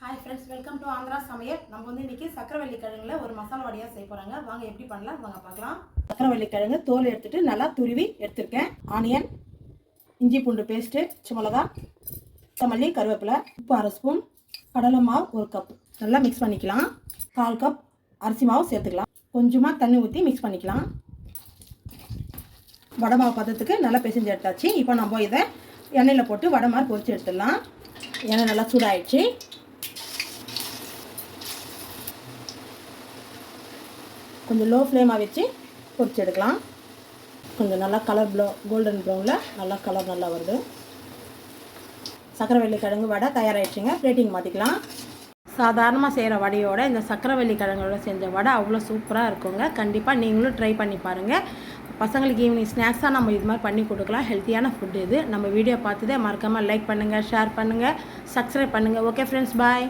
Hi friends, welcome to Andhra சமையல். நம்ம வந்து இன்றைக்கி சக்கரவள்ளி கிழங்குல ஒரு மசாலா வடையாக செய்ய போகிறாங்க. வாங்க எப்படி பண்ணலாம் வாங்க பார்க்கலாம். சக்கரவள்ளி கிழங்கு தோல் எடுத்துகிட்டு நல்லா துருவி எடுத்துருக்கேன். ஆனியன், இஞ்சி பூண்டு பேஸ்ட்டு, பச்சை மிளகா, கொத்தமல்லி, கருவேப்பிலை, உப்பு 1/2 ஸ்பூன், கடலை மாவு 1 கப் நல்லா மிக்ஸ் பண்ணிக்கலாம். 1/4 கப் அரிசி மாவு சேர்த்துக்கலாம். கொஞ்சமாக தண்ணி ஊற்றி மிக்ஸ் பண்ணிக்கலாம். வடை மாவு பதத்துக்கு நல்லா பிசைஞ்சு எடுத்தாச்சு. இப்போ நம்ம இதை எண்ணெயில் போட்டு வடை மாதிரி பொரிச்சு எடுத்துடலாம். எண்ணெய் நல்லா சூடாயிடுச்சு. கொஞ்சம் லோ ஃப்ளேமாக வச்சு பொரிச்சு எடுக்கலாம். கொஞ்சம் நல்லா கலர் கோல்டன் ப்ரௌனில் நல்லா கலர் நல்லா வருது. சக்கரவள்ளி கிழங்கு வடை தயாராகிடுச்சுங்க. பிளேட்டிங் மாற்றிக்கலாம். சாதாரணமாக செய்கிற வடையோட இந்த சக்கரவள்ளி கிழங்கோட செஞ்ச வடை அவ்வளோ சூப்பராக இருக்குங்க. கண்டிப்பாக நீங்களும் ட்ரை பண்ணி பாருங்கள். பசங்களுக்கு ஈவினிங் ஸ்நாக்ஸாக நம்ம இது மாதிரி பண்ணி கொடுக்கலாம். ஹெல்த்தியான ஃபுட் இது. நம்ம வீடியோ பார்த்துதே மறக்காமல் லைக் பண்ணுங்கள், ஷேர் பண்ணுங்கள், சப்ஸ்கிரைப் பண்ணுங்கள். ஓகே ஃப்ரெண்ட்ஸ், பாய்.